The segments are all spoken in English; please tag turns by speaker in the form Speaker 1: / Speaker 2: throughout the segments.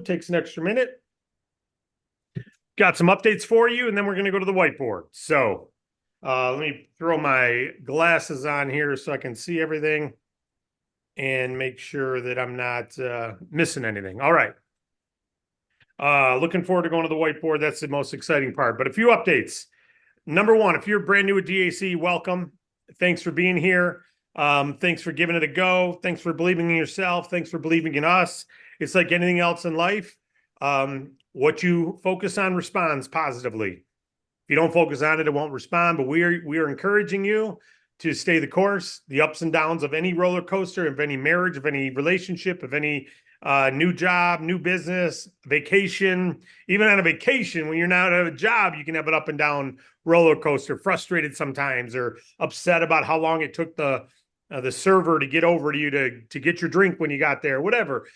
Speaker 1: takes an extra minute. Got some updates for you, and then we're going to go to the whiteboard. So let me throw my glasses on here so I can see everything and make sure that I'm not missing anything. All right. Looking forward to going to the whiteboard. That's the most exciting part. But a few updates. Number one, if you're brand new at DAC, welcome. Thanks for being here. Thanks for giving it a go. Thanks for believing in yourself. Thanks for believing in us. It's like anything else in life. What you focus on responds positively. If you don't focus on it, it won't respond. But we are encouraging you to stay the course. The ups and downs of any roller coaster, of any marriage, of any relationship, of any new job, new business, vacation. Even on a vacation, when you're not at a job, you can have an up and down roller coaster, frustrated sometimes, or upset about how long it took the server to get over to you to get your drink when you got there, whatever.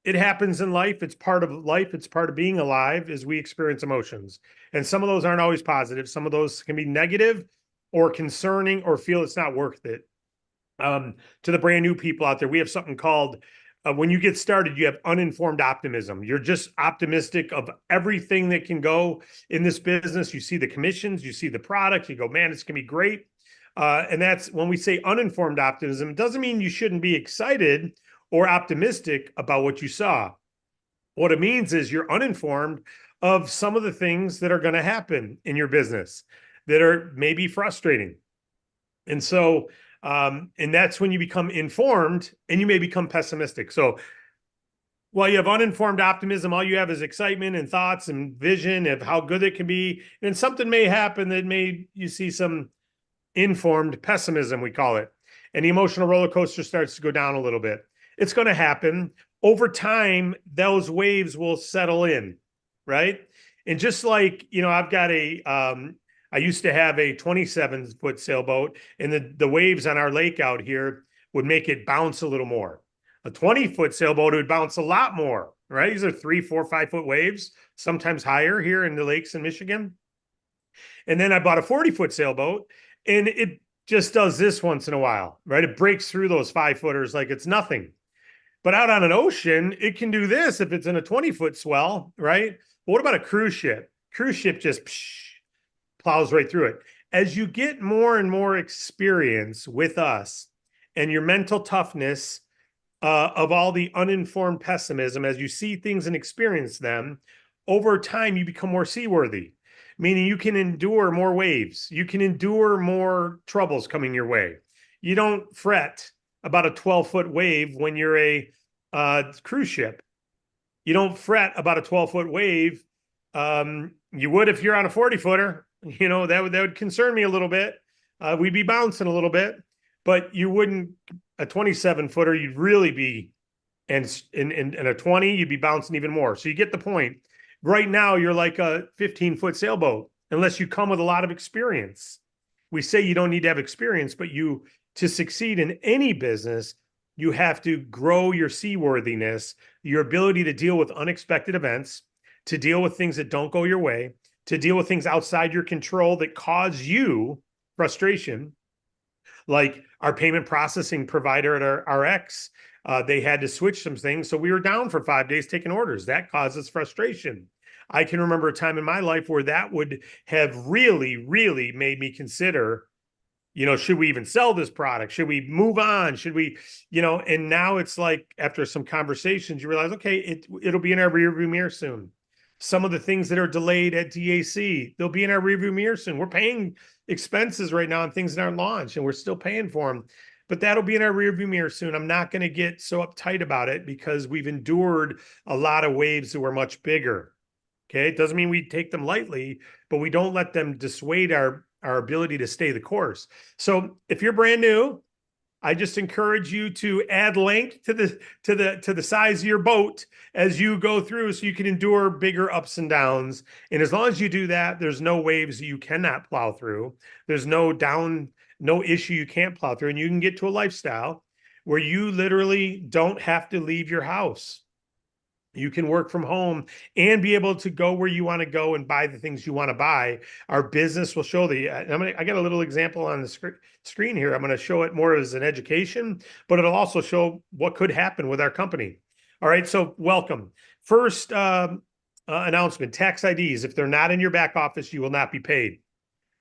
Speaker 1: It happens in life. It's part of life. It's part of being alive as we experience emotions. And some of those aren't always positive. Some of those can be negative or concerning or feel it's not worth it. To the brand new people out there, we have something called, when you get started, you have uninformed optimism. You're just optimistic of everything that can go in this business. You see the commissions, you see the product, you go, man, it's going to be great. And that's when we say uninformed optimism, it doesn't mean you shouldn't be excited or optimistic about what you saw. What it means is you're uninformed of some of the things that are going to happen in your business that are maybe frustrating. And so, and that's when you become informed and you may become pessimistic. So while you have uninformed optimism, all you have is excitement and thoughts and vision of how good it can be. And something may happen that you see some informed pessimism, we call it. And the emotional roller coaster starts to go down a little bit. It's going to happen. Over time, those waves will settle in, right? And just like, I've got I used to have a 27-foot sailboat, and the waves on our lake out here would make it bounce a little more. A 20-foot sailboat would bounce a lot more, right? These are 3, 4, 5-foot waves, sometimes higher here in the lakes in Michigan. And then I bought a 40-foot sailboat, and it just does this once in a while, right? It breaks through those 5-footers like it's nothing. But out on an ocean, it can do this if it's in a 20-foot swell, right? But what about a cruise ship? Cruise ship just plows right through it. As you get more and more experience with us and your mental toughness of all the uninformed pessimism, as you see things and experience them, over time, you become more seaworthy, meaning you can endure more waves. You can endure more troubles coming your way. You don't fret about a 12-foot wave when you're a cruise ship. You don't fret about a 12-foot wave. You would if you're on a 40-footer. That would concern me a little bit. We'd be bouncing a little bit, but you wouldn't. A 27-footer, you'd really be, and in a 20, you'd be bouncing even more. So you get the point. Right now, you're like a 15-foot sailboat, unless you come with a lot of experience. We say you don't need to have experience, but to succeed in any business, you have to grow your seaworthiness, your ability to deal with unexpected events, to deal with things that don't go your way, to deal with things outside your control that cause you frustration. Like our payment processing provider at our RX, they had to switch some things. So we were down for 5 days taking orders. That causes frustration. I can remember a time in my life where that would have really, really made me consider, should we even sell this product? Should we move on? Should we, and now it's like after some conversations, you realize, okay, it'll be in our rearview mirror soon. Some of the things that are delayed at DAC, they'll be in our rearview mirror soon. We're paying expenses right now on things that aren't launched, and we're still paying for them. But that'll be in our rearview mirror soon. I'm not going to get so uptight about it because we've endured a lot of waves that were much bigger. Okay, it doesn't mean we take them lightly, but we don't let them dissuade our ability to stay the course. So if you're brand new, I just encourage you to add length to the size of your boat as you go through so you can endure bigger ups and downs. And as long as you do that, there's no waves you cannot plow through. There's no issue you can't plow through. And you can get to a lifestyle where you literally don't have to leave your house. You can work from home and be able to go where you want to go and buy the things you want to buy. Our business will show I got a little example on the screen here. I'm going to show it more as an education, but it'll also show what could happen with our company. All right. So welcome. first announcement, tax IDs. If they're not in your back office, you will not be paid.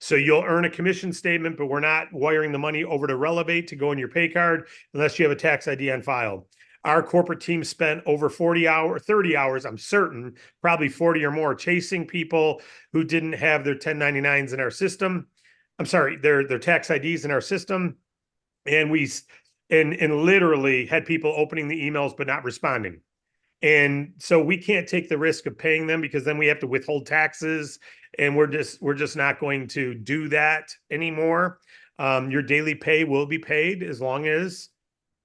Speaker 1: So you'll earn a commission statement, but we're not wiring the money over to Relevate to go in your pay card unless you have a tax ID on file. Our corporate team spent over 30 hours, I'm certain, probably 40 or more, chasing people who didn't have their 1099s in our system. I'm sorry, their tax IDs in our system. And and literally had people opening the emails but not responding. And so we can't take the risk of paying them because then we have to withhold taxes, and we're just not going to do that anymore. Your daily pay will be paid as long as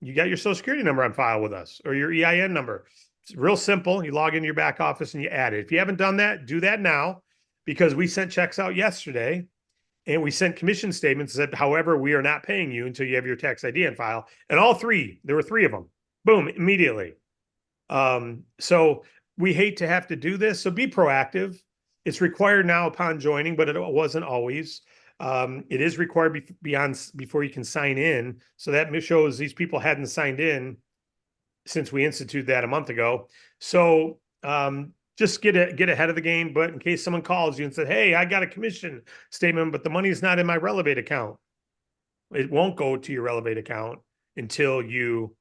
Speaker 1: you got your social security number on file with us or your EIN number. It's real simple. You log into your back office and you add it. If you haven't done that, do that now, because we sent checks out yesterday and we sent commission statements that, however, we are not paying you until you have your tax ID on file. And all three, there were three of them. Boom, immediately. So we hate to have to do this. So be proactive. It's required now upon joining, but it wasn't always. It is required before you can sign in. So that shows these people hadn't signed in since we instituted that a month ago. So just get ahead of the game. But in case someone calls you and said, "Hey, I got a commission statement, but the money's not in my Relevate account," it won't go to your Relevate account until you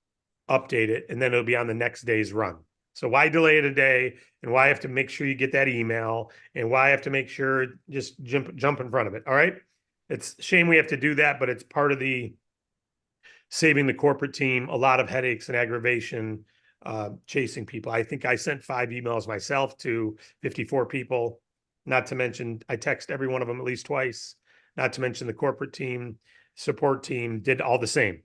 Speaker 1: update it, and then it'll be on the next day's run. So why delay it a day, and why have to make sure you get that email, and why have to make sure just jump in front of it? All right. It's a shame we have to do that, but it's part of the saving the corporate team a lot of headaches and aggravation, chasing people. I think I sent 5 emails myself to 54 people, not to mention I text every one of them at least twice, not to mention the corporate team, support team did all the same.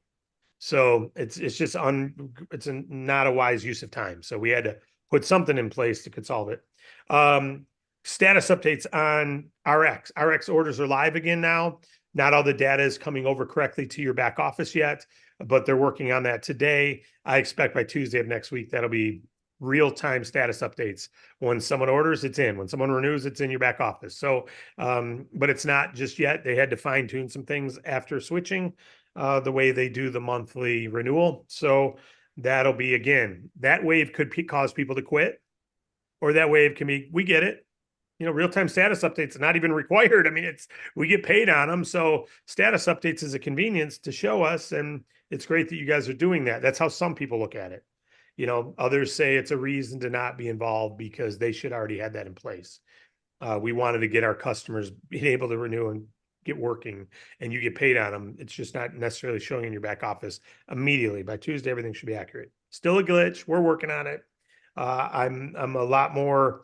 Speaker 1: So it's just not a wise use of time. So we had to put something in place to solve it. Status updates on RX. RX orders are live again now. Not all the data is coming over correctly to your back office yet, but they're working on that today. I expect by Tuesday of next week, that'll be real-time status updates. When someone orders, it's in. When someone renews, it's in your back office. So, but it's not just yet. They had to fine-tune some things after switching the way they do the monthly renewal. So that'll be, again, that wave could cause people to quit, or that wave can be, we get it. Real-time status updates are not even required. I mean, we get paid on them. So status updates is a convenience to show us. And it's great that you guys are doing that. That's how some people look at it. Others say it's a reason to not be involved because they should already have that in place. We wanted to get our customers being able to renew and get working, and you get paid on them. It's just not necessarily showing in your back office immediately. By Tuesday, everything should be accurate. Still a glitch. We're working on it. I'm a lot more,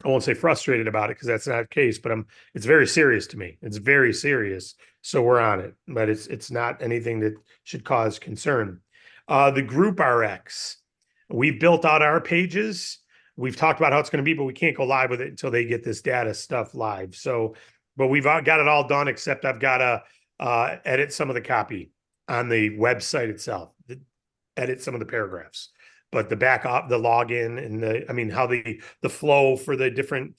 Speaker 1: I won't say frustrated about it because that's not the case, but it's very serious to me. It's very serious. So we're on it, but it's not anything that should cause concern. The group RX, we've built out our pages. We've talked about how it's going to be, but we can't go live with it until they get this data stuff live. So, but we've got it all done, except I've got to edit some of the copy on the website itself, edit some of the paragraphs. But the the login and how the flow for the different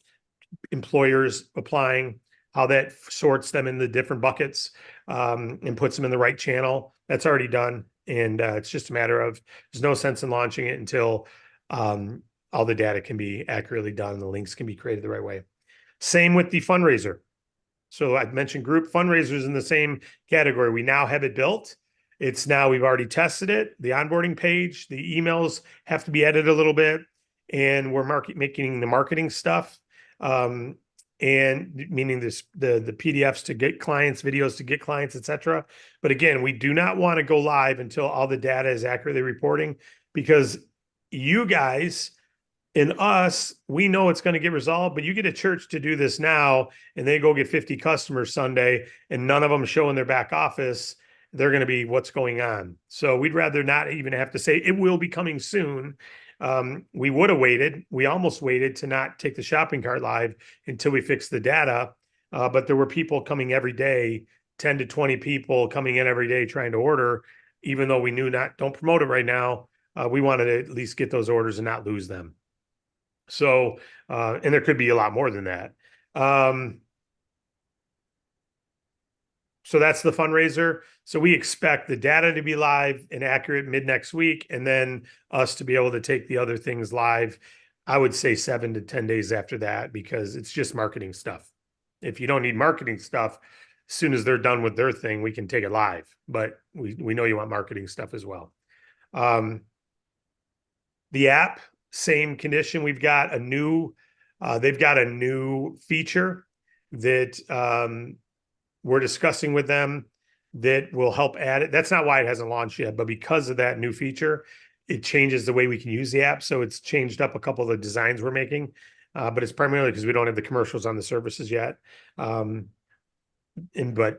Speaker 1: employers applying, how that sorts them in the different buckets, and puts them in the right channel, that's already done. And it's just a matter of, there's no sense in launching it until all the data can be accurately done and the links can be created the right way. Same with the fundraiser. So I've mentioned group fundraisers in the same category. We now have it built. We've already tested it. The onboarding page, the emails have to be edited a little bit, and we're making the marketing stuff, and meaning the PDFs to get clients, videos to get clients, etc. But again, we do not want to go live until all the data is accurately reporting, because you guys and us, we know it's going to get resolved, but you get a church to do this now, and they go get 50 customers Sunday, and none of them show in their back office. They're going to be, what's going on? So we'd rather not even have to say it will be coming soon. We would have waited. We almost waited to not take the shopping cart live until we fixed the data. But there were people coming every day, 10 to 20 people coming in every day trying to order, even though we knew don't promote it right now. We wanted to at least get those orders and not lose them. So, and there could be a lot more than that. So that's the fundraiser. So we expect the data to be live and accurate mid next week, and then us to be able to take the other things live. I would say 7 to 10 days after that, because it's just marketing stuff. If you don't need marketing stuff, as soon as they're done with their thing, we can take it live. But we know you want marketing stuff as well. The app, same condition. We've got a new, they've got a new feature that we're discussing with them that will help add it. That's not why it hasn't launched yet, but because of that new feature, it changes the way we can use the app. So it's changed up a couple of the designs we're making, but it's primarily because we don't have the commercials on the services yet. But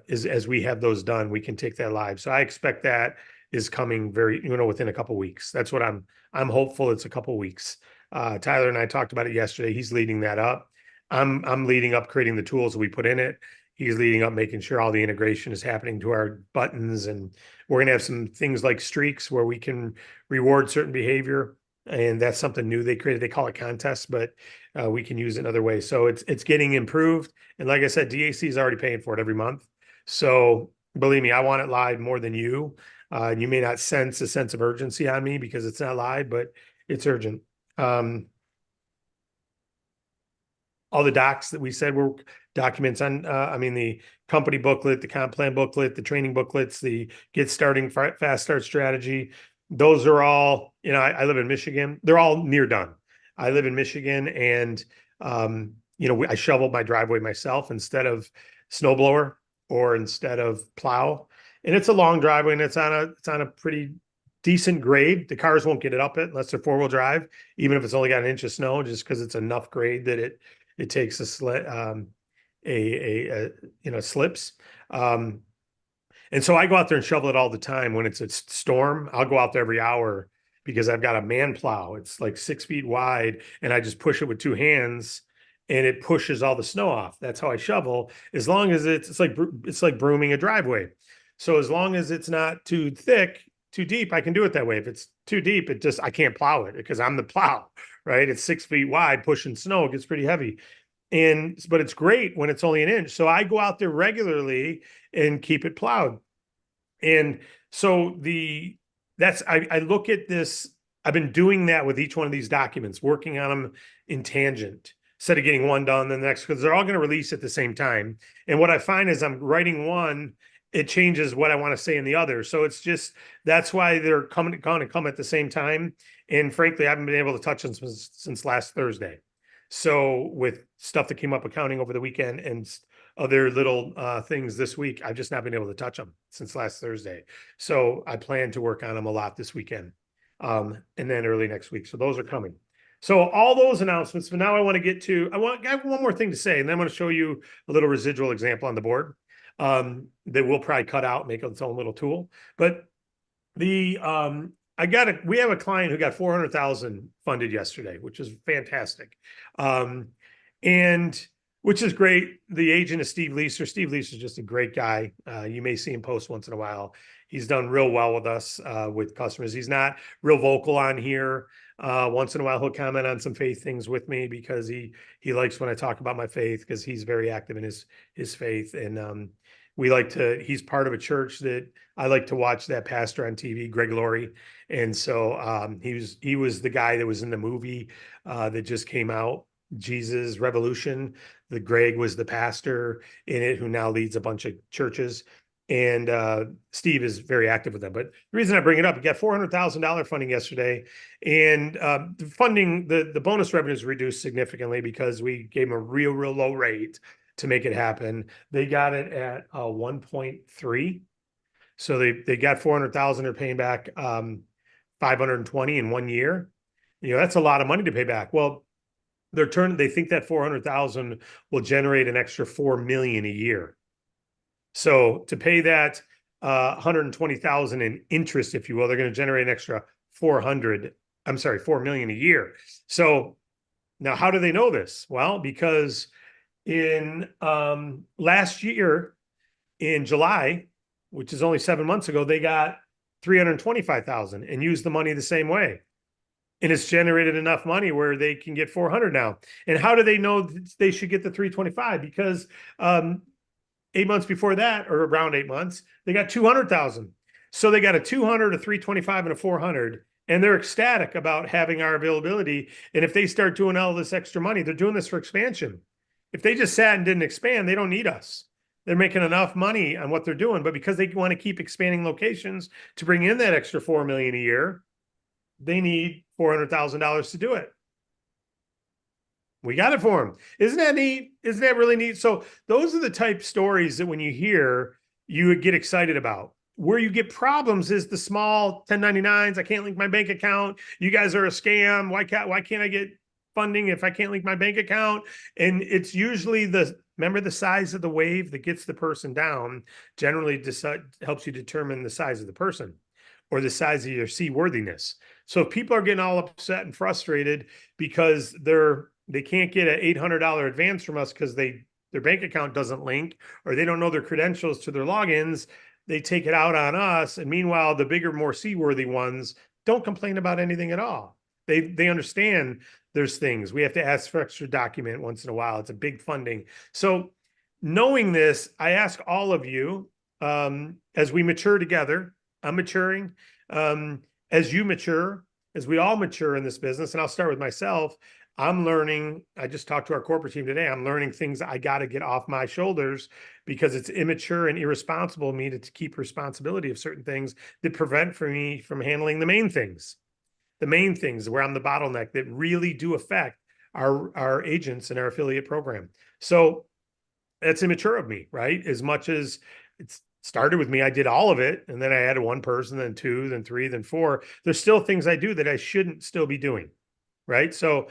Speaker 1: as we have those done, we can take that live. So I expect that is coming within a couple of weeks. That's what I'm hopeful. It's a couple of weeks. Tyler and I talked about it yesterday. He's leading that up. I'm leading up creating the tools that we put in it. He's leading up making sure all the integration is happening to our buttons, and we're going to have some things like streaks where we can reward certain behavior, and that's something new they created. They call it contests, but we can use it in other ways. So it's getting improved, and like I said, DAC is already paying for it every month. So believe me, I want it live more than you. You may not sense a sense of urgency on me because it's not live, but it's urgent. All the docs that we said were documents on, the company booklet, the comp plan booklet, the training booklets, the get starting fast start strategy. Those are all, I live in Michigan. They're all near done. I live in Michigan, and, I shoveled my driveway myself instead of snowblower or instead of plow. And it's a long driveway, and it's on a pretty decent grade. The cars won't get it up it unless they're 4-wheel drive, even if it's only got an inch of snow, just because it's enough grade that it takes a slips. And so I go out there and shovel it all the time. When it's a storm, I'll go out there every hour because I've got a man plow. It's like 6 feet wide, and I just push it with 2 hands, and it pushes all the snow off. That's how I shovel. As long as it's like brooming a driveway. So as long as it's not too thick, too deep, I can do it that way. If it's too deep, I can't plow it because I'm the plow, right? It's 6 feet wide, pushing snow. It gets pretty heavy. But it's great when it's only an inch. So I go out there regularly and keep it plowed. And so I look at this. I've been doing that with each one of these documents, working on them in tangent instead of getting one done, then the next, because they're all going to release at the same time. And what I find is I'm writing one, it changes what I want to say in the other. So that's why they're going to come at the same time. And frankly, I haven't been able to touch them since last Thursday. So with stuff that came up accounting over the weekend and other little things this week, I've just not been able to touch them since last Thursday. So I plan to work on them a lot this weekend, and then early next week. So those are coming. So all those announcements, but now I want to get to, I have one more thing to say, and then I'm going to show you a little residual example on the board that we'll probably cut out, make its own little tool. But we have a client who got 400,000 funded yesterday, which is fantastic. And which is great. The agent is Steve Leeser. Steve Leeser is just a great guy. You may see him post once in a while. He's done real well with us, with customers. He's not real vocal on here. Once in a while, he'll comment on some faith things with me because he likes when I talk about my faith, because he's very active in his faith. And he's part of a church that I like to watch that pastor on TV, Greg Laurie. And so he was the guy that was in the movie that just came out, Jesus Revolution. The Greg was the pastor in it who now leads a bunch of churches. And Steve is very active with them. But the reason I bring it up, we got $400,000 funding yesterday, and the bonus revenue is reduced significantly because we gave them a real low rate to make it happen. They got it at 1.3. So they got 400,000. They're paying back 520 in 1 year. That's a lot of money to pay back. Well, they think that 400,000 will generate an extra 4 million a year. So to pay that 120,000 in interest, if you will, they're going to generate an extra 4 million a year. So now how do they know this? Well, because in last year in July, which is only 7 months ago, they got 325,000 and used the money the same way. And it's generated enough money where they can get 400 now. And how do they know they should get the 325? Because 8 months before that, or around 8 months, they got 200,000. So they got a 200, a 325, and a 400. And they're ecstatic about having our availability. And if they start doing all this extra money, they're doing this for expansion. If they just sat and didn't expand, they don't need us. They're making enough money on what they're doing, but because they want to keep expanding locations to bring in that extra 4 million a year, they need $400,000 to do it. We got it for them. Isn't that neat? Isn't that really neat? So those are the type stories that when you hear, you would get excited about. Where you get problems is the small 1099s. I can't link my bank account. You guys are a scam. Why can't I get funding if I can't link my bank account? And it's usually remember the size of the wave that gets the person down generally helps you determine the size of the person or the size of your seaworthiness. So if people are getting all upset and frustrated because they can't get an $800 advance from us because their bank account doesn't link or they don't know their credentials to their logins, they take it out on us. And meanwhile, the bigger, more seaworthy ones don't complain about anything at all. They understand there's things. We have to ask for extra document once in a while. It's a big funding. So knowing this, I ask all of you, as we mature together, I'm maturing, as you mature, as we all mature in this business, and I'll start with myself, I'm learning, I just talked to our corporate team today, I'm learning things I got to get off my shoulders because it's immature and irresponsible of me to keep responsibility of certain things that prevent me from handling the main things where I'm the bottleneck that really do affect our agents and our affiliate program. So that's immature of me, right? As much as it's started with me, I did all of it. And then I added one person, then two, then three, then four. There's still things I do that I shouldn't still be doing. Right. So,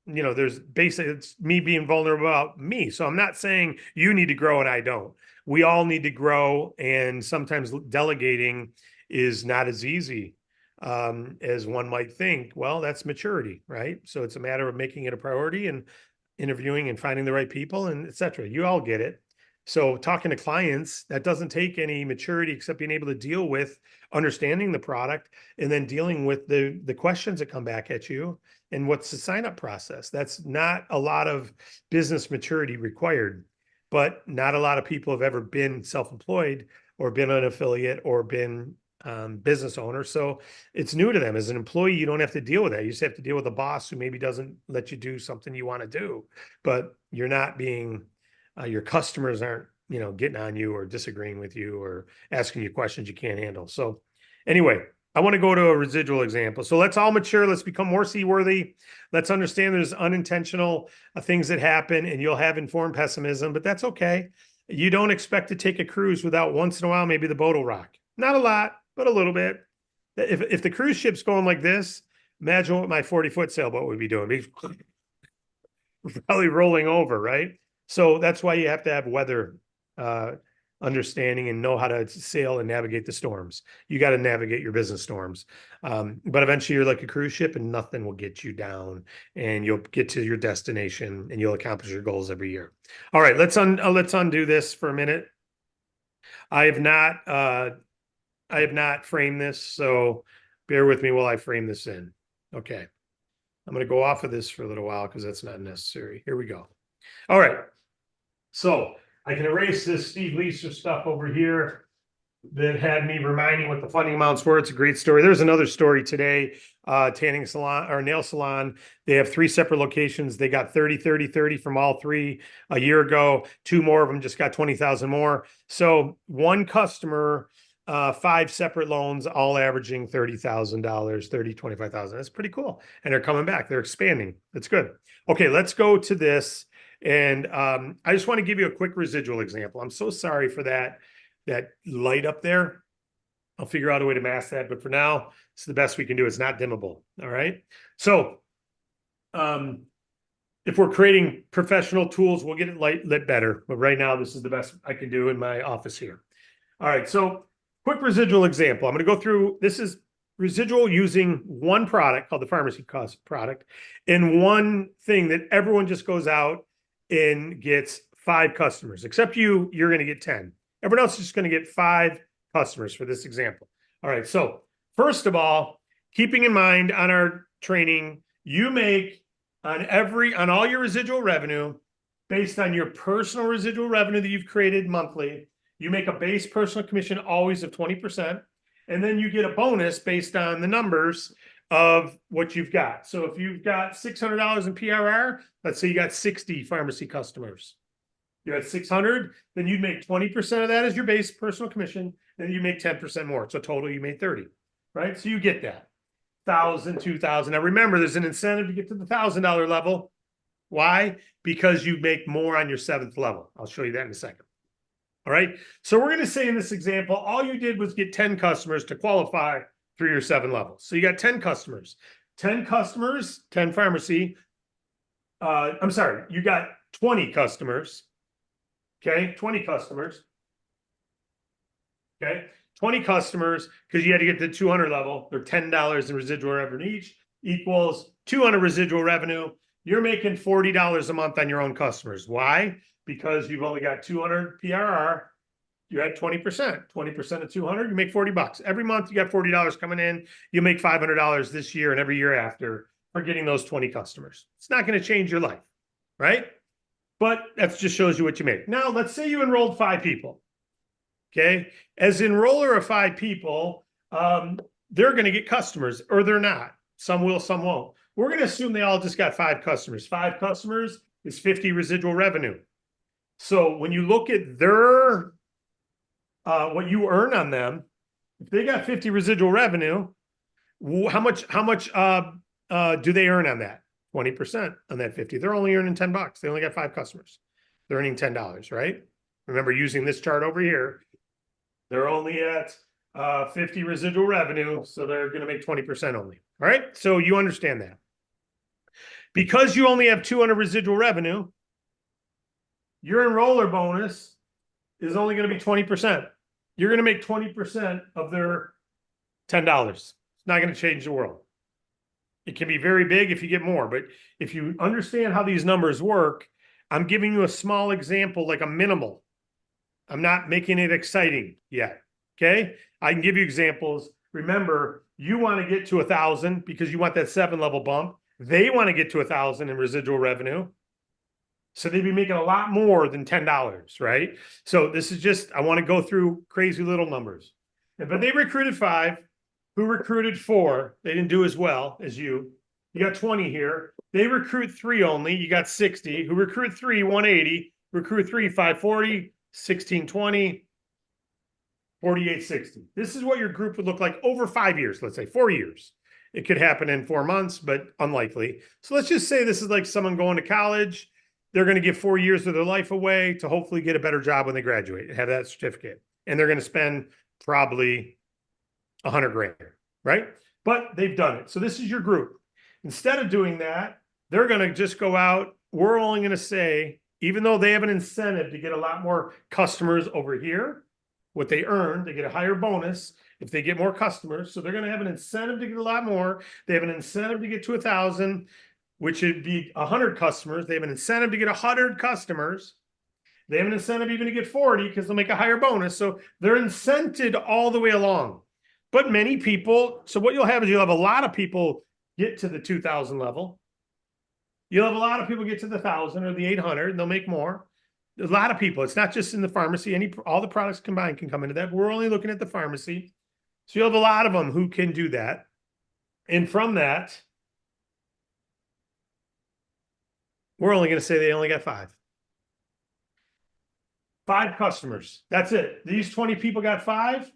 Speaker 1: there's basically, it's me being vulnerable about me. So I'm not saying you need to grow and I don't. We all need to grow. And sometimes delegating is not as easy as one might think. Well, that's maturity, right? So it's a matter of making it a priority and interviewing and finding the right people and et cetera. You all get it. So talking to clients, that doesn't take any maturity except being able to deal with understanding the product and then dealing with the questions that come back at you and what's the sign up process. That's not a lot of business maturity required, but not a lot of people have ever been self-employed or been an affiliate or been business owner. So it's new to them. As an employee, you don't have to deal with that. You just have to deal with a boss who maybe doesn't let you do something you want to do, but you're not being your customers aren't, getting on you or disagreeing with you or asking you questions you can't handle. So anyway, I want to go to a residual example. So let's all mature. Let's become more seaworthy. Let's understand there's unintentional things that happen and you'll have informed pessimism, but that's okay. You don't expect to take a cruise without once in a while, maybe the boat will rock. Not a lot, but a little bit. If the cruise ship's going like this, imagine what my 40-foot sailboat would be doing. Probably rolling over, right? So that's why you have to have weather understanding and know how to sail and navigate the storms. You got to navigate your business storms. But eventually you're like a cruise ship and nothing will get you down and you'll get to your destination and you'll accomplish your goals every year. All right, let's undo this for a minute. I have not framed this, so bear with me while I frame this in. Okay. I'm going to go off of this for a little while because that's not necessary. Here we go. All right. So I can erase this Steve Leeser stuff over here that had me reminding what the funding amounts were. It's a great story. There's another story today, tanning salon or nail salon. They have 3 separate locations. They got 30, 30, 30 from all 3 a year ago. 2 more of them just got 20,000 more. So one customer, 5 separate loans, all averaging $30,000, 30, 25,000. That's pretty cool. And they're coming back. They're expanding. That's good. Okay, let's go to this. And I just want to give you a quick residual example. I'm so sorry for that light up there. I'll figure out a way to mask that. But for now, it's the best we can do. It's not dimmable. All right. So if we're creating professional tools, we'll get it lit better. But right now, this is the best I can do in my office here. All right. So quick residual example. I'm going to go through. This is residual using one product called the pharmacy cost product and one thing that everyone just goes out and gets 5 customers, except you're going to get 10. Everyone else is just going to get 5 customers for this example. All right. So first of all, keeping in mind on our training, you make on all your residual revenue, based on your personal residual revenue that you've created monthly. You make a base personal commission always of 20%, and then you get a bonus based on the numbers of what you've got. So if you've got $600 in PRR, let's say you got 60 pharmacy customers. You had 600, then you'd make 20% of that as your base personal commission, then you make 10% more. So total you made 30, right? So you get that. 1,000, 2,000. Now remember, there's an incentive to get to the $1,000 level. Why? Because you make more on your 7th level. I'll show you that in a second. All right. So we're going to say in this example, all you did was get 10 customers to qualify through your 7 levels. So you got 10 customers, 10 pharmacy. I'm sorry, you got 20 customers. Okay. 20 customers. Okay. 20 customers, because you had to get to the 200 level. They're $10 in residual revenue each, equals 200 residual revenue. You're making $40 a month on your own customers. Why? Because you've only got 200 PRR. You're at 20%. 20% of 200, you make $40. Every month you got $40 coming in. You make $500 this year and every year after for getting those 20 customers. It's not going to change your life, right? But that just shows you what you make. Now, let's say you enrolled 5 people. Okay. As enroller of 5 people, they're going to get customers, or they're not. Some will, some won't. We're going to assume they all just got 5 customers. 5 customers is 50 residual revenue. So when you look at their, what you earn on them, if they got 50 residual revenue, how much do they earn on that? 20% on that 50. They're only earning $10. They only got 5 customers. They're earning $10, right? Remember using this chart over here. They're only at 50 residual revenue, so they're going to make 20% only. All right, so you understand that. Because you only have 200 residual revenue, your enroller bonus is only going to be 20%. You're going to make 20% of their $10. It's not going to change the world. It can be very big if you get more, but if you understand how these numbers work, I'm giving you a small example, like a minimal. I'm not making it exciting yet. Okay. I can give you examples. Remember, you want to get to 1,000 because you want that 7 level bump. They want to get to 1,000 in residual revenue. So they'd be making a lot more than $10, right? So this is just, I want to go through crazy little numbers. But they recruited 5. Who recruited 4? They didn't do as well as you. You got 20 here. They recruit 3 only. You got 60. Who recruit 3, 180. Recruit 3, 540. 1620, 4860. This is what your group would look like over 5 years, let's say 4 years. It could happen in 4 months, but unlikely. So let's just say this is like someone going to college. They're going to give 4 years of their life away to hopefully get a better job when they graduate and have that certificate. And they're going to spend probably $100,000, right? But they've done it. So this is your group. Instead of doing that, they're going to just go out. We're only going to say, even though they have an incentive to get a lot more customers over here, what they earn, they get a higher bonus if they get more customers. So they're going to have an incentive to get a lot more. They have an incentive to get to 1,000, which would be 100 customers. They have an incentive to get 100 customers. They have an incentive even to get 40 because they'll make a higher bonus. So they're incented all the way along. But many people, so what you'll have is you'll have a lot of people get to the 2,000 level. You'll have a lot of people get to the 1,000 or the 800, and they'll make more. A lot of people. It's not just in the pharmacy. All the products combined can come into that. We're only looking at the pharmacy. So you'll have a lot of them who can do that. And from that, we're only going to say they only got 5. 5 customers. That's it. These 20 people got 5.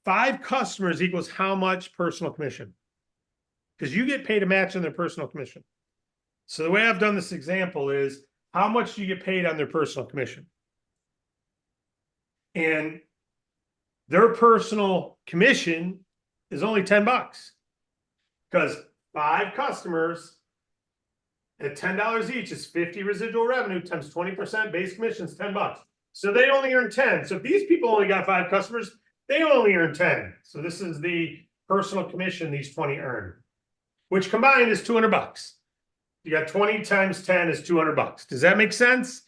Speaker 1: 5 customers equals how much personal commission? Because you get paid a match on their personal commission. So the way I've done this example is how much do you get paid on their personal commission? And their personal commission is only $10 because 5 customers at $10 each is 50 residual revenue times 20% base commission is $10. So they only earn 10. So if these people only got 5 customers, they only earn 10. So this is the personal commission these 20 earn, which combined is $200. You got 20 times 10 is $200. Does that make sense?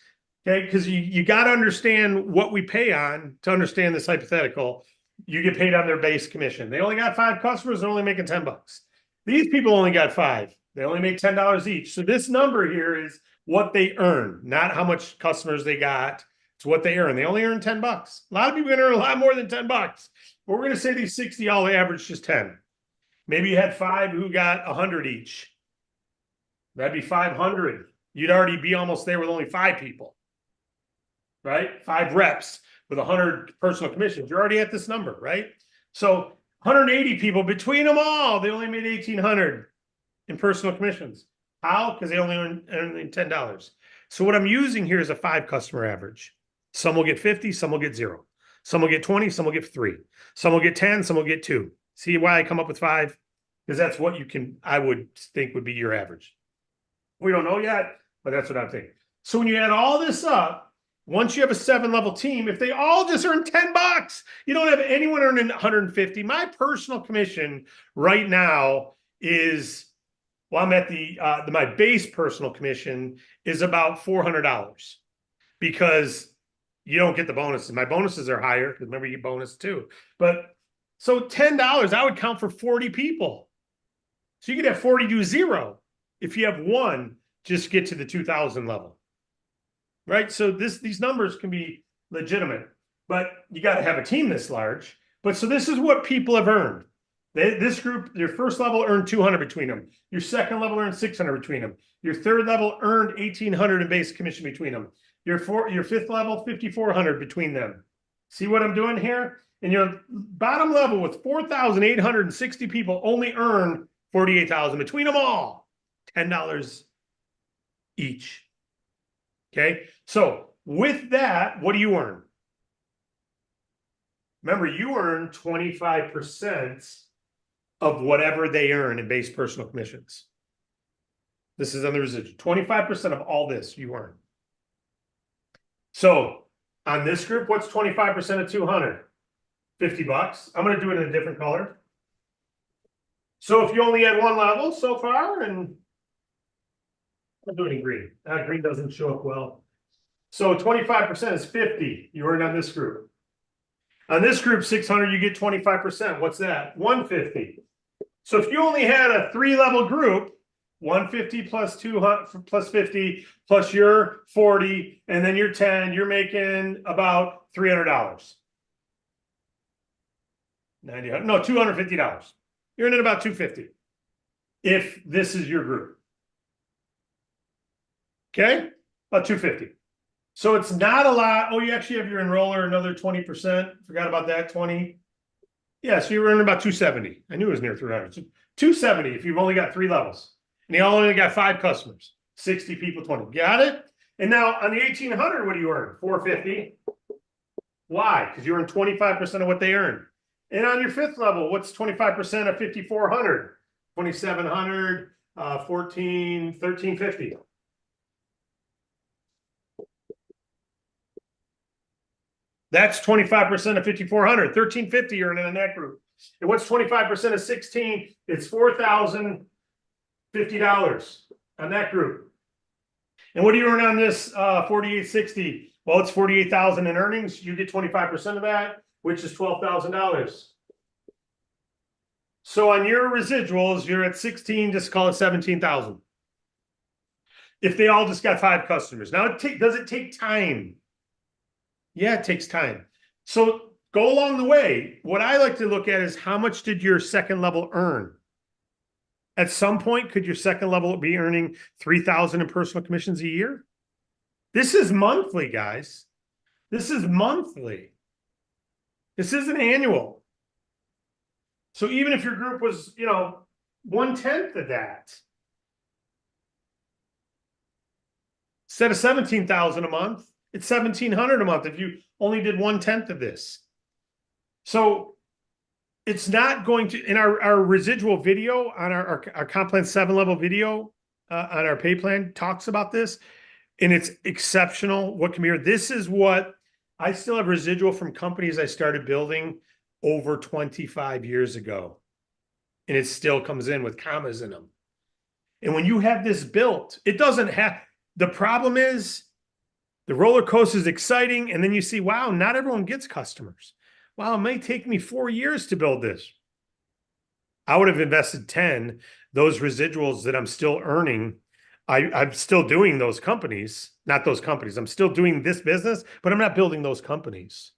Speaker 1: Okay, because you got to understand what we pay on to understand this hypothetical. You get paid on their base commission. They only got 5 customers, they're only making $10. These people only got 5. They only make $10 each. So this number here is what they earn, not how much customers they got. It's what they earn. They only earn $10. A lot of people are gonna earn a lot more than $10. But we're gonna say these 60 all average just 10. Maybe you had 5 who got 100 each. That'd be 500. You'd already be almost there with only 5 people, right? 5 reps with 100 personal commissions. You're already at this number, right? So 180 people between them all, they only made 1,800 in personal commissions. How? Because they only earn $10. So what I'm using here is a 5 customer average. Some will get 50, some will get 0. Some will get 20, some will get 3. Some will get 10, some will get 2. See why I come up with 5? Because that's what I would think would be your average. We don't know yet, but that's what I'm thinking. So when you add all this up, once you have a 7-level team, if they all just earn $10, you don't have anyone earning 150. My personal commission right now is, well, I'm at my base personal commission is about $400 because you don't get the bonuses. My bonuses are higher because remember you get bonus too. But so $10, I would count for 40 people. So you could have 40 do 0. If you have 1, just get to the 2,000 level. Right? So these numbers can be legitimate, but you got to have a team this large. But so this is what people have earned. This group, your first level earned 200 between them. Your second level earned 600 between them. Your third level earned 1,800 in base commission between them. Your fifth level, 5,400 between them. See what I'm doing here? And your bottom level with 4,860 people only earn 48,000 between them all. $10 each. Okay, so with that, what do you earn? Remember, you earn 25% of whatever they earn in base personal commissions. This is on the residual. 25% of all this you earn. So on this group, what's 25% of 200? $50. I'm going to do it in a different color. So if you only had 1 level so far, and I'll do it in green. Green doesn't show up well. So 25% is 50 you earned on this group. On this group, 600, you get 25%. What's that? 150. So if you only had a 3-level group, 150 plus 200 plus 50 plus your 40, and then your 10, you're making about $300. No, $250. You're in about $250 if this is your group. Okay, about $250. So it's not a lot. Oh, you actually have your enroller another 20%. Forgot about that 20. Yeah, so you're earning about $270. I knew it was near 300. So $270 if you've only got 3 levels, and you only got 5 customers, 60 people, 20. Got it? And now on the 1,800, what do you earn? $450. Why? Because you earn 25% of what they earn. And on your 5th level, what's 25% of 5,400? 2,700, 1,350. That's 25% of 5,400, 1,350 you're earning in that group. And what's 25% of 16? It's $4,050 on that group. And what do you earn on this 4,860? Well, it's 48,000 in earnings. You get 25% of that, which is $12,000. So on your residuals, you're at 16, just call it 17,000. If they all just got 5 customers. Now, does it take time? Yeah, it takes time. So go along the way. What I like to look at is how much did your second level earn? At some point, could your second level be earning 3,000 in personal commissions a year? This is monthly, guys. This is monthly. This isn't annual. So even if your group was, 1/10 of that, instead of 17,000 a month, it's 1,700 a month if you only did 1/10 of this. So it's not going to, in our residual video on our comp plan 7-level video on our pay plan talks about this, and it's exceptional what can be here. This is what I still have residual from companies I started building over 25 years ago. And it still comes in with commas in them. And when you have this built, it doesn't have, the problem is the roller coaster is exciting. And then you see, wow, not everyone gets customers. Wow, it may take me 4 years to build this. I would have invested 10. those residuals that I'm still earning, I'm still doing those companies, not those companies. I'm still doing this business, but I'm not building those companies.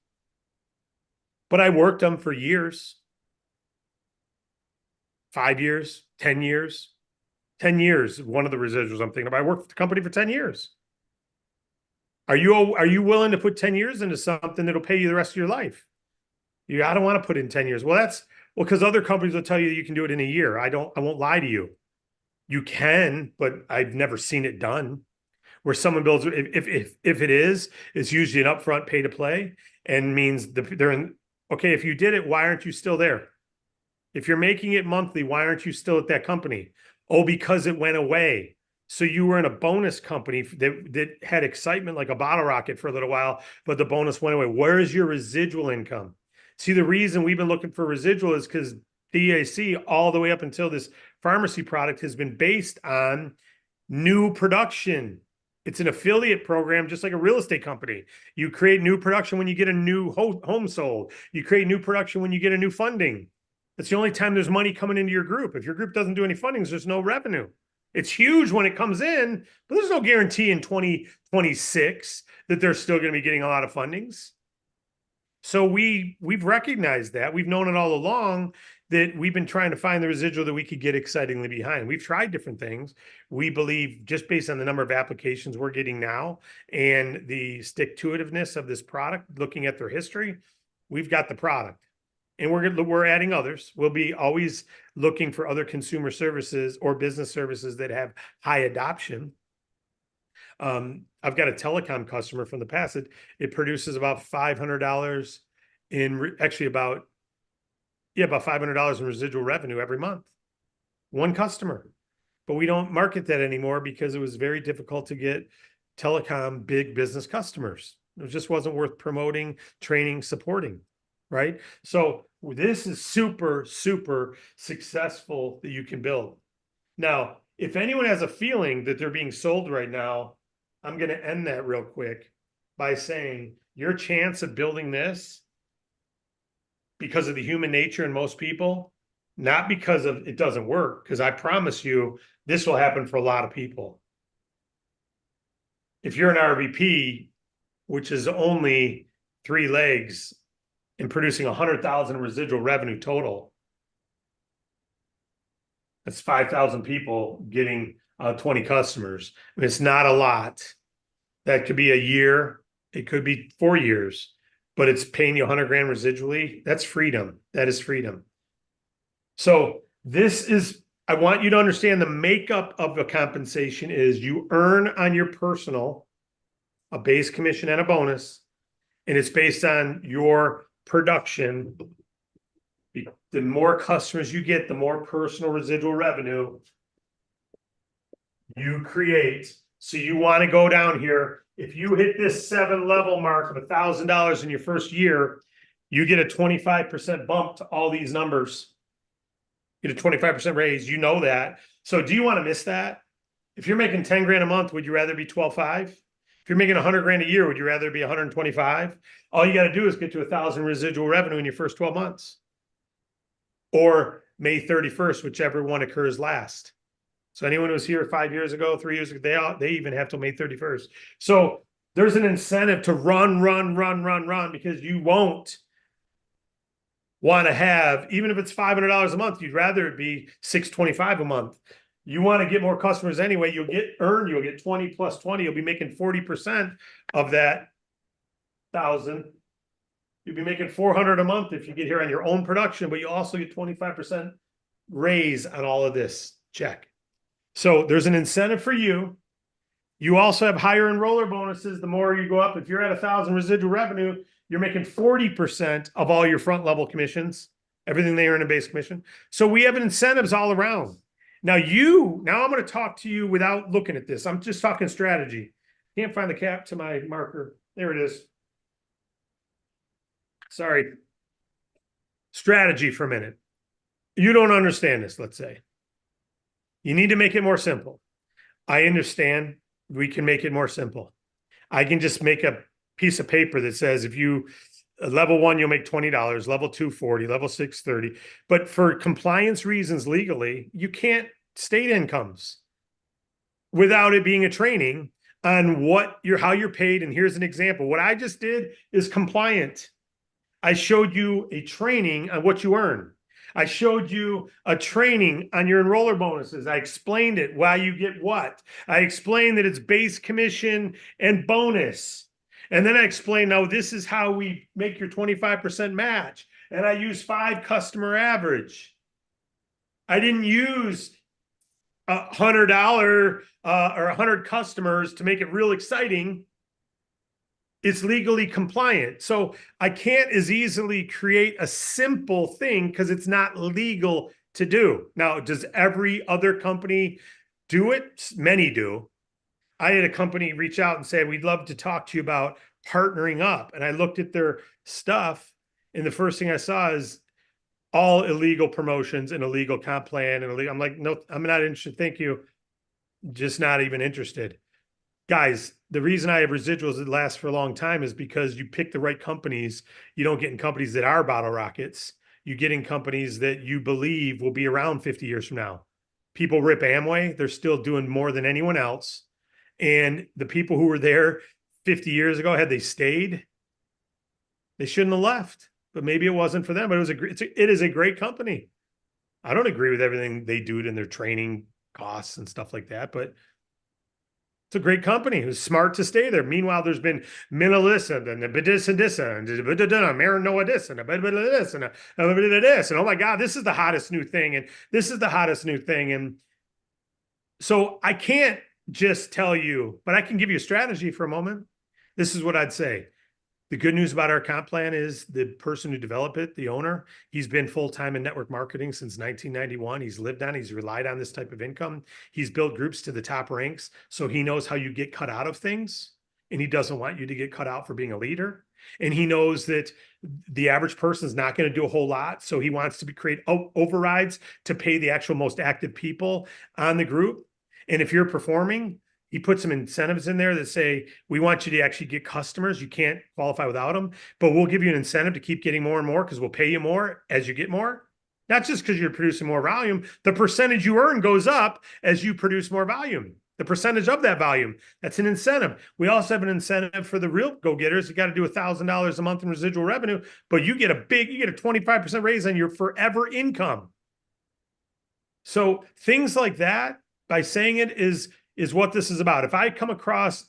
Speaker 1: But I worked them for years, 5 years, 10 years. 10 years, one of the residuals I'm thinking about. I worked for the company for 10 years. Are you willing to put 10 years into something that'll pay you the rest of your life? I don't want to put in 10 years. Well, because other companies will tell you you can do it in a year. I won't lie to you. You can, but I've never seen it done where someone builds, if it is, it's usually an upfront pay to play and means okay, if you did it, why aren't you still there? If you're making it monthly, why aren't you still at that company? Oh, because it went away. So you were in a bonus company that had excitement like a bottle rocket for a little while, but the bonus went away. Where is your residual income? See, the reason we've been looking for residual is because DAC all the way up until this pharmacy product has been based on new production. It's an affiliate program, just like a real estate company. You create new production when you get a new home sold. You create new production when you get a new funding. That's the only time there's money coming into your group. If your group doesn't do any fundings, there's no revenue. It's huge when it comes in, but there's no guarantee in 2026 that they're still going to be getting a lot of fundings. So we've recognized that. We've known it all along that we've been trying to find the residual that we could get excitingly behind. We've tried different things. We believe just based on the number of applications we're getting now and the stick-to-itiveness of this product, looking at their history, we've got the product. And we're adding others. We'll be always looking for other consumer services or business services that have high adoption. I've got a telecom customer from the past. It produces about $500 about $500 in residual revenue every month. One customer, but we don't market that anymore because it was very difficult to get telecom big business customers. It just wasn't worth promoting, training, supporting. Right? So this is super, super successful that you can build. Now, if anyone has a feeling that they're being sold right now, I'm going to end that real quick by saying your chance of building this because of the human nature in most people, not because of it doesn't work, because I promise you this will happen for a lot of people. If you're an RVP, which is only 3 legs, and producing 100,000 residual revenue total. That's 5,000 people getting 20 customers. I mean, it's not a lot. That could be a year. It could be 4 years, but it's paying you 100 grand residually. That's freedom. That is freedom. So I want you to understand the makeup of the compensation is you earn on your personal, a base commission and a bonus, and it's based on your production. The more customers you get, the more personal residual revenue you create. So you want to go down here. If you hit this 7 level mark of $1,000 in your first year, you get a 25% bump to all these numbers. Get a 25% raise. You know that. So do you want to miss that? If you're making 10 grand a month, would you rather be 12.5? If you're making 100 grand a year, would you rather be 125? All you got to do is get to 1,000 residual revenue in your first 12 months. Or May 31st, whichever one occurs last. So anyone who was here 5 years ago, 3 years ago, they even have till May 31st. So there's an incentive to run, because you won't want to have, even if it's $500 a month, you'd rather it be $625 a month. You want to get more customers anyway. You'll get 20 plus 20. You'll be making 40% of that 1,000. You'll be making 400 a month if you get here on your own production, but you also get 25% raise on all of this. Check. So there's an incentive for you. You also have higher enroller bonuses. The more you go up, if you're at 1,000 residual revenue, you're making 40% of all your front level commissions, everything they earn in base commission. So we have incentives all around. Now I'm going to talk to you without looking at this. I'm just talking strategy. Can't find the cap to my marker. There it is. Sorry. Strategy for a minute. You don't understand this, let's say. You need to make it more simple. I understand we can make it more simple. I can just make a piece of paper that says if you level 1, you'll make $20, level 2, $40, level 6, $30. But for compliance reasons legally, you can't state incomes without it being a training on how you're paid. And here's an example. What I just did is compliant. I showed you a training on what you earn. I showed you a training on your enroller bonuses. I explained it, why you get what. I explained that it's base commission and bonus. And then I explained, now this is how we make your 25% match. And I use 5 customer average. I didn't use $100 or 100 customers to make it real exciting. It's legally compliant. So I can't as easily create a simple thing because it's not legal to do. Now, does every other company do it? Many do. I had a company reach out and say, we'd love to talk to you about partnering up. And I looked at their stuff, and the first thing I saw is all illegal promotions and illegal comp plan and illegal. I'm like, no, I'm not interested. Thank you. Just not even interested. Guys, the reason I have residuals that last for a long time is because you pick the right companies. You don't get in companies that are bottle rockets. You get in companies that you believe will be around 50 years from now. People rip Amway. They're still doing more than anyone else. And the people who were there 50 years ago, had they stayed, they shouldn't have left. But maybe it wasn't for them. But it is a great company. I don't agree with everything they do in their training costs and stuff like that, but it's a great company. It was smart to stay there. Meanwhile, there's been Minalissa and this and this and Marinoa this and this and this. And oh my God, this is the hottest new thing. And this is the hottest new thing. And so I can't just tell you, but I can give you a strategy for a moment. This is what I'd say. The good news about our comp plan is the person who developed it, the owner, he's been full-time in network marketing since 1991. He's lived on, he's relied on this type of income. He's built groups to the top ranks. So he knows how you get cut out of things, and he doesn't want you to get cut out for being a leader. And he knows that the average person is not going to do a whole lot. So he wants to create overrides to pay the actual most active people on the group. And if you're performing, he put some incentives in there that say, we want you to actually get customers. You can't qualify without them, but we'll give you an incentive to keep getting more and more because we'll pay you more as you get more. Not just because you're producing more volume. The percentage you earn goes up as you produce more volume. The percentage of that volume, that's an incentive. We also have an incentive for the real go-getters. You got to do $1,000 a month in residual revenue, but you get a 25% raise on your forever income. So things like that, by saying it is what this is about. If I come across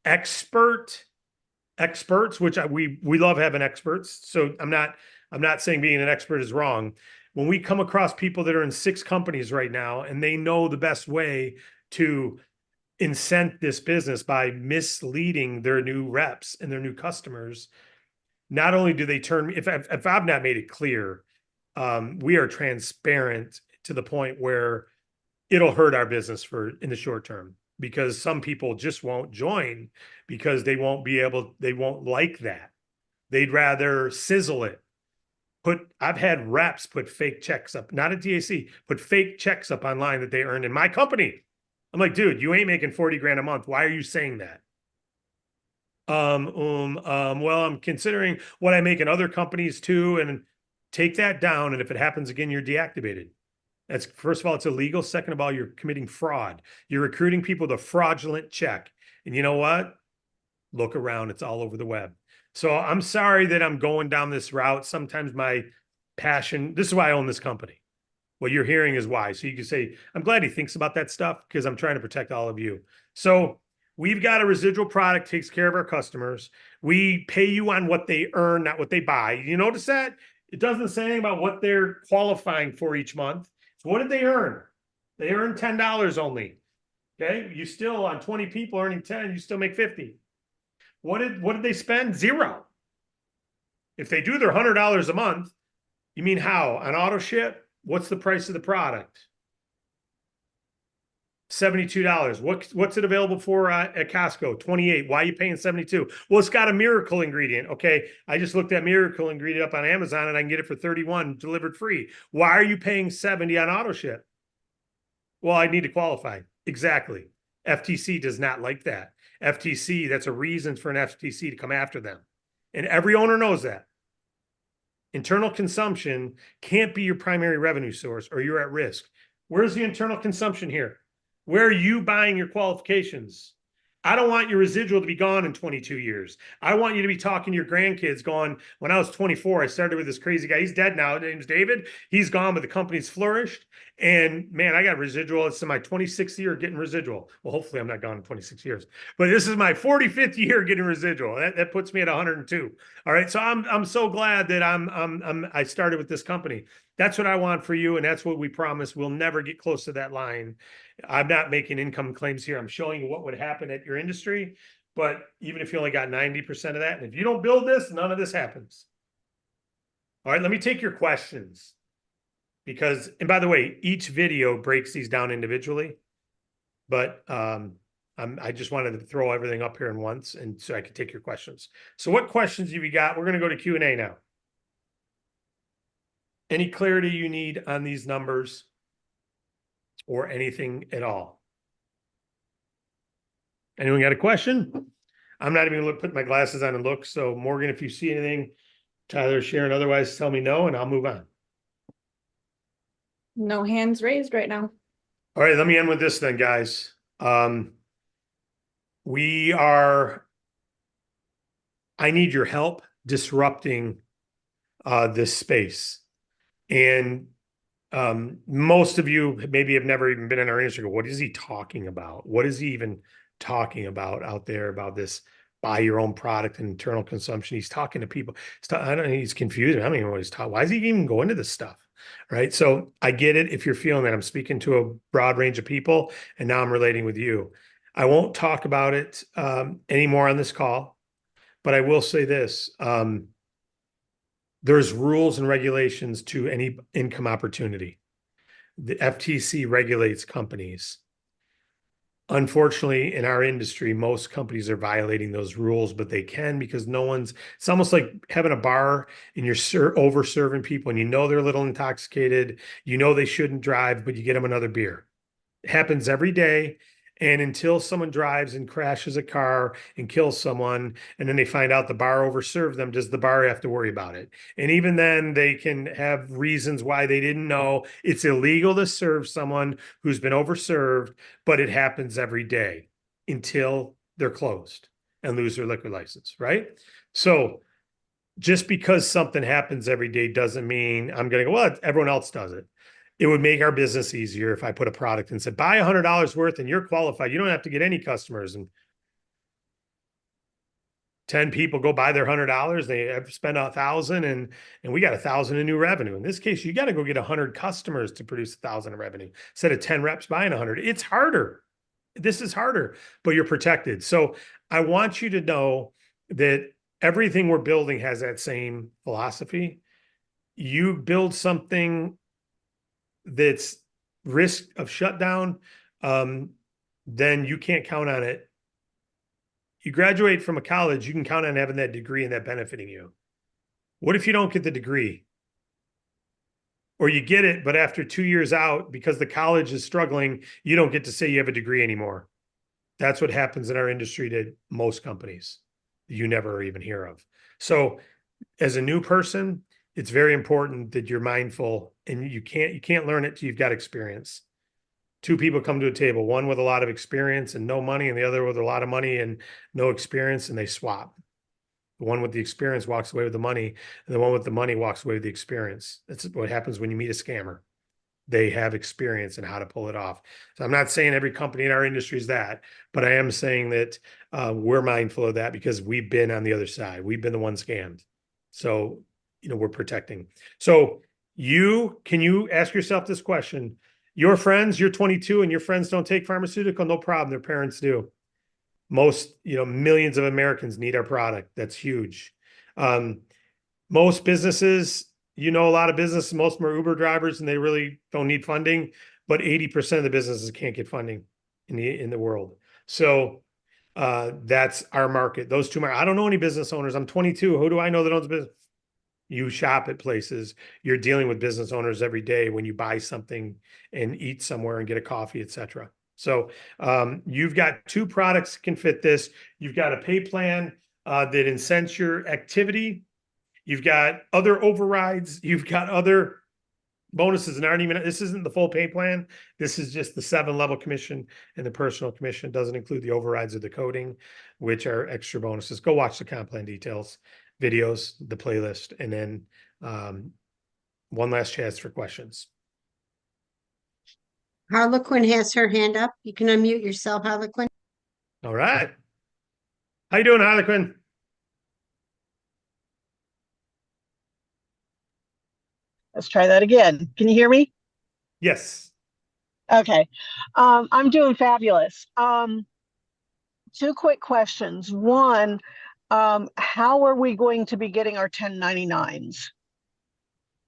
Speaker 1: experts, which we love having experts. So I'm not saying being an expert is wrong. When we come across people that are in 6 companies right now and they know the best way to incent this business by misleading their new reps and their new customers, not only do they turn, if I've not made it clear, we are transparent to the point where it'll hurt our business in the short term, because some people just won't join because they won't like that. They'd rather sizzle it. I've had reps put fake checks up, not at DAC, put fake checks up online that they earned in my company. I'm like, dude, you ain't making 40 grand a month. Why are you saying that? Well, I'm considering what I make in other companies too, and take that down. And if it happens again, you're deactivated. That's, first of all, it's illegal. Second of all, you're committing fraud. You're recruiting people with a fraudulent check. And you know what? Look around. It's all over the web. So I'm sorry that I'm going down this route. Sometimes my passion, this is why I own this company. What you're hearing is why. So you can say, I'm glad he thinks about that stuff because I'm trying to protect all of you. So we've got a residual product, takes care of our customers. We pay you on what they earn, not what they buy. You notice that? It doesn't say anything about what they're qualifying for each month. So what did they earn? They earned $10 only. Okay. You still, on 20 people earning 10, you still make 50. What did they spend? $0. If they do their $100 a month, you mean how? On auto ship, what's the price of the product? $72. What's it available for at Costco? $28. Why are you paying $72? Well, it's got a miracle ingredient. Okay. I just looked at miracle ingredient up on Amazon and I can get it for $31 delivered free. Why are you paying $70 on auto ship? Well, I need to qualify. Exactly. FTC does not like that. FTC, that's a reason for an FTC to come after them. And every owner knows that. Internal consumption can't be your primary revenue source or you're at risk. Where's the internal consumption here? Where are you buying your qualifications? I don't want your residual to be gone in 22 years. I want you to be talking to your grandkids going, when I was 24, I started with this crazy guy. He's dead now. His name's David. He's gone, but the company's flourished. And man, I got residual. It's in my 26th year getting residual. Well, hopefully I'm not gone in 26 years, but this is my 45th year getting residual. That puts me at 102. All right. So I'm so glad that I started with this company. That's what I want for you. And that's what we promise. We'll never get close to that line. I'm not making income claims here. I'm showing you what would happen at your industry. But even if you only got 90% of that, and if you don't build this, none of this happens. All right, let me take your questions. Because, and by the way, each video breaks these down individually. But I just wanted to throw everything up here in once, and so I could take your questions. So what questions have you got? We're going to go to Q&A now. Any clarity you need on these numbers or anything at all? Anyone got a question? I'm not even going to put my glasses on and look. So Morgan, if you see anything, Tyler, Sharon, otherwise tell me no, and I'll move on.
Speaker 2: No hands raised right now.
Speaker 1: All right, let me end with this then, guys. I need your help disrupting this space. And most of you maybe have never even been in our industry. What is he talking about? What is he even talking about out there about this buy your own product and internal consumption? He's talking to people. I don't know, he's confused. I don't even know what he's talking. Why is he even going into this stuff? Right. So I get it. If you're feeling that I'm speaking to a broad range of people and now I'm relating with you, I won't talk about it anymore on this call, but I will say this. There's rules and regulations to any income opportunity. The FTC regulates companies. Unfortunately, in our industry, most companies are violating those rules, but they can because it's almost like having a bar and you're over serving people and you know they're a little intoxicated. You know they shouldn't drive, but you get them another beer. It happens every day. And until someone drives and crashes a car and kills someone, and then they find out the bar overserved them, does the bar have to worry about it? And even then, they can have reasons why they didn't know. It's illegal to serve someone who's been overserved, but it happens every day until they're closed and lose their liquor license, right? So just because something happens every day doesn't mean I'm going to go, well, everyone else does it. It would make our business easier if I put a product and said, buy $100 worth and you're qualified. You don't have to get any customers. And 10 people go buy their $100. They have spent 1,000 and we got 1,000 in new revenue. In this case, you got to go get 100 customers to produce 1,000 in revenue instead of 10 reps buying 100. It's harder. This is harder, but you're protected. So I want you to know that everything we're building has that same philosophy. You build something that's risk of shutdown, then you can't count on it. You graduate from a college, you can count on having that degree and that benefiting you. What if you don't get the degree? Or you get it, but after 2 years out, because the college is struggling, you don't get to say you have a degree anymore. That's what happens in our industry to most companies you never even hear of. So as a new person, it's very important that you're mindful, and you can't learn it till you've got experience. Two people come to a table, one with a lot of experience and no money, and the other with a lot of money and no experience, and they swap. The one with the experience walks away with the money, and the one with the money walks away with the experience. That's what happens when you meet a scammer. They have experience in how to pull it off. So I'm not saying every company in our industry is that, but I am saying that we're mindful of that because we've been on the other side. We've been the one scammed. So, we're protecting. So can you ask yourself this question? Your friends, you're 22 and your friends don't take pharmaceutical, no problem. Their parents do. Most, millions of Americans need our product. That's huge. Most businesses, a lot of businesses, most of them are Uber drivers and they really don't need funding, but 80% of the businesses can't get funding in the world. So that's our market. Those two I don't know any business owners. I'm 22. Who do I know that owns a business? You shop at places. You're dealing with business owners every day when you buy something and eat somewhere and get a coffee, etc. So you've got two products that can fit this. You've got a pay plan that incents your activity. You've got other overrides. You've got other bonuses aren't even, this isn't the full pay plan. This is just the 7-level commission, and the personal commission doesn't include the overrides or the coding, which are extra bonuses. Go watch the comp plan details, videos, the playlist, and then one last chance for questions.
Speaker 2: Harlequin has her hand up. You can unmute yourself, Harlequin.
Speaker 1: All right. How you doing, Harlequin?
Speaker 3: Let's try that again. Can you hear me?
Speaker 1: Yes.
Speaker 3: Okay. I'm doing fabulous. Two quick questions. One, how are we going to be getting our 1099s?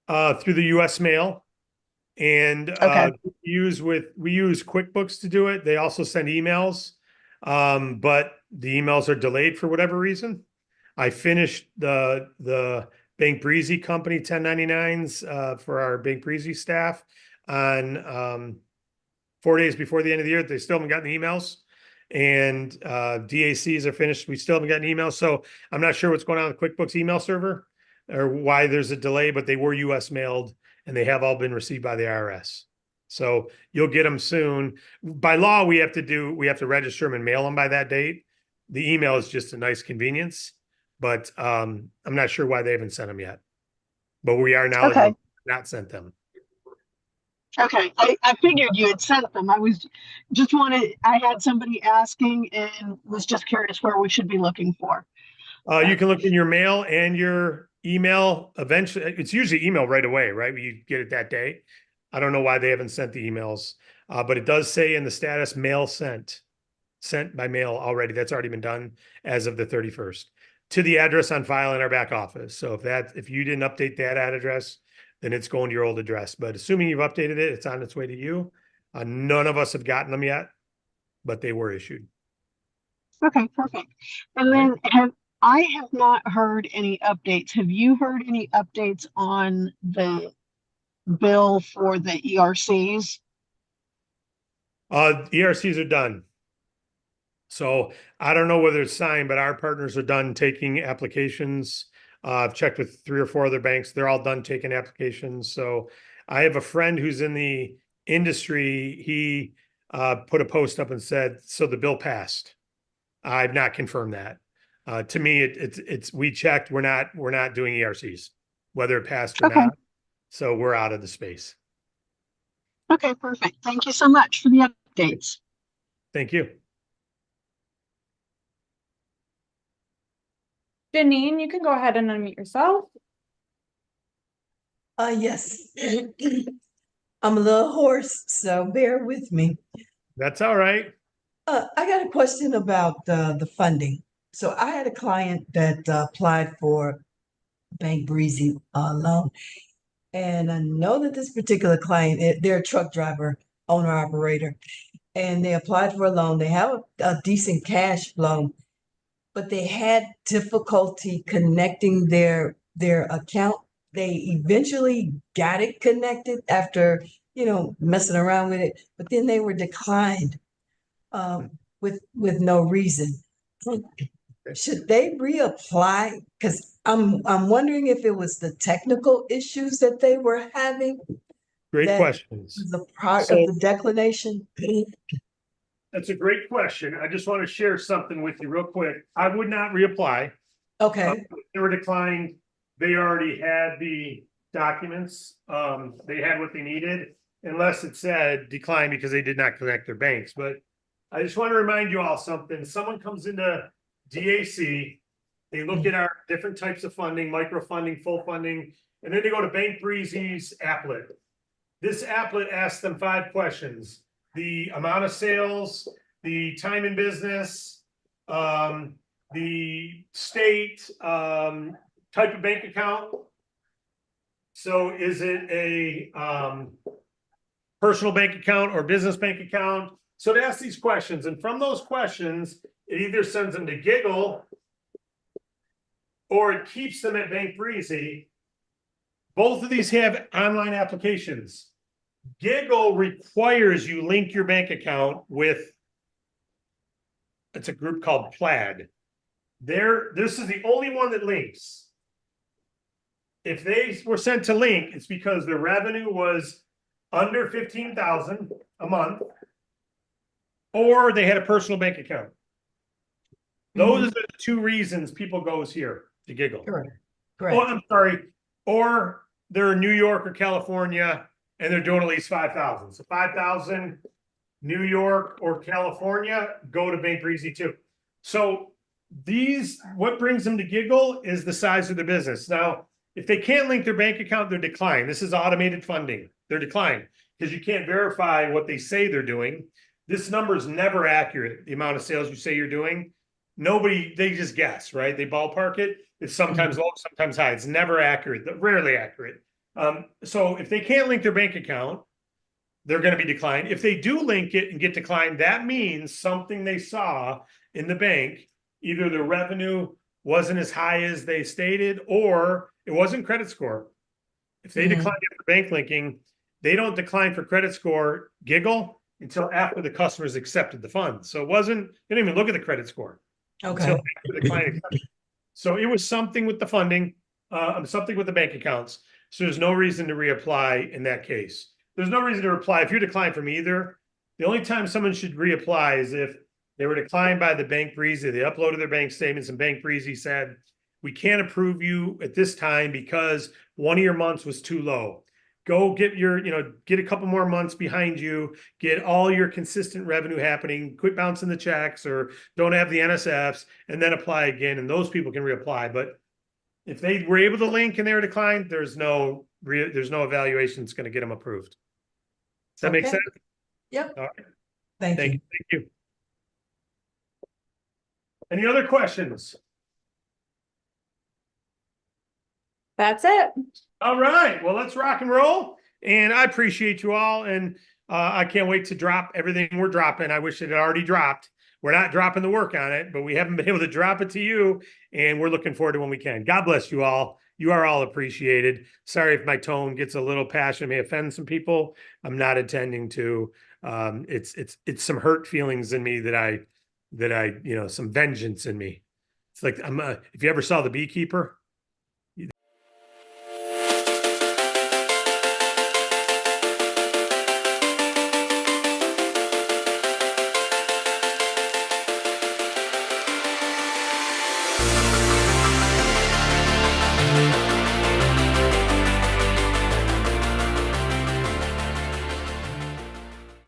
Speaker 1: Through the US mail. And
Speaker 3: Okay.
Speaker 1: we use QuickBooks to do it. They also send emails, but the emails are delayed for whatever reason. I finished the Bank Breezy company 1099s for our Bank Breezy staff on 4 days before the end of the year. They still haven't gotten the emails, and DACs are finished. We still haven't gotten emails, so I'm not sure what's going on with QuickBooks email server or why there's a delay, but they were US mailed and they have all been received by the IRS. So you'll get them soon. By law, we have to register them and mail them by that date. The email is just a nice convenience, but I'm not sure why they haven't sent them yet. But we are now
Speaker 3: Okay.
Speaker 1: not sent them.
Speaker 3: Okay. I figured you had sent them. I had somebody asking and was just curious where we should be looking for.
Speaker 1: You can look in your mail and your email eventually. It's usually email right away, right? You get it that day. I don't know why they haven't sent the emails, but it does say in the status mail sent by mail already. That's already been done as of the 31st to the address on file in our back office. So if you didn't update that address, then it's going to your old address. But assuming you've updated it, it's on its way to you. None of us have gotten them yet, but they were issued.
Speaker 3: Okay, perfect. And then I have not heard any updates. Have you heard any updates on the bill for the ERCs?
Speaker 1: ERCs are done. So I don't know whether it's signed, but our partners are done taking applications. I've checked with 3 or 4 other banks. They're all done taking applications. So I have a friend who's in the industry. He put a post up and said, so the bill passed. I've not confirmed that. To me, it's we checked. We're not doing ERCs, whether it passed or
Speaker 3: Okay.
Speaker 1: not. So we're out of the space.
Speaker 3: Okay, perfect. Thank you so much for the updates.
Speaker 1: Thank you.
Speaker 4: Janine, you can go ahead and unmute yourself.
Speaker 5: Yes. I'm a little hoarse, so bear with me.
Speaker 1: That's all right.
Speaker 5: I got a question about the funding. So I had a client that applied for Bank Breezy loan. And I know that this particular client, they're a truck driver, owner operator, and they applied for a loan. They have a decent cash flow, but they had difficulty connecting their account. They eventually got it connected after, messing around with it, but then they were declined with no reason. Should they reapply? Because I'm wondering if it was the technical issues that they were having.
Speaker 1: Great questions.
Speaker 5: The part of the declination.
Speaker 1: That's a great question. I just want to share something with you real quick. I would not reapply.
Speaker 5: Okay.
Speaker 1: They were declined. They already had the documents. They had what they needed, unless it said decline because they did not connect their banks. But I just want to remind you all something. Someone comes into DAC, they look at our different types of funding, micro funding, full funding, and then they go to Bank Breezy's applet. This applet asks them 5 questions: the amount of sales, the time in business, the state, type of bank account. So is it a personal bank account or business bank account? So to ask these questions, and from those questions, it either sends them to Giggle or it keeps them at Bank Breezy. Both of these have online applications. Giggle requires you link your bank account with, it's a group called Plaid. This is the only one that links. if they were sent to Link, it's because their revenue was under 15,000 a month, or they had a personal bank account. Those are the two reasons people goes here to Giggle.
Speaker 5: Correct.
Speaker 1: Oh,
Speaker 5: Correct.
Speaker 1: I'm sorry. Or they're in New York or California and they're doing at least 5,000. So 5,000, New York or California, go to Bank Breezy too. So what brings them to Giggle is the size of the business. Now, if they can't link their bank account, they're declined. This is automated funding. They're declined because you can't verify what they say they're doing. This number is never accurate. The amount of sales you say you're doing, they just guess, right? They ballpark it. It's sometimes low, sometimes high. It's never accurate, rarely accurate. So if they can't link their bank account, they're going to be declined. If they do link it and get declined, that means something they saw in the bank, either the revenue wasn't as high as they stated, or it wasn't credit score. If they decline for bank linking, they don't decline for credit score Giggle until after the customers accepted the funds. So they didn't even look at the credit score.
Speaker 5: Okay.
Speaker 1: Until after the client accepted. So it was something with the funding, something with the bank accounts. So there's no reason to reapply in that case. There's no reason to reply. If you're declined from either, the only time someone should reapply is if they were declined by the Bank Breezy. They uploaded their bank statements and Bank Breezy said, we can't approve you at this time because one of your months was too low. Go get get a couple more months behind you, get all your consistent revenue happening, quit bouncing the checks or don't have the NSFs, and then apply again. And those people can reapply. But if they were able to link and they were declined, there's no evaluation that's going to get them approved. Does that make
Speaker 5: Okay.
Speaker 1: sense?
Speaker 5: Yep.
Speaker 1: All right.
Speaker 5: Thank you.
Speaker 1: Thank you. Any other questions?
Speaker 4: That's it.
Speaker 1: All right. Well, let's rock and roll. And I appreciate you all. And I can't wait to drop everything we're dropping. I wish it had already dropped. We're not dropping the work on it, but we haven't been able to drop it to you. And we're looking forward to when we can. God bless you all. You are all appreciated. Sorry if my tone gets a little passionate, may offend some people. I'm not intending to. It's some hurt feelings in me that I some vengeance in me. It's like if you ever saw The Beekeeper,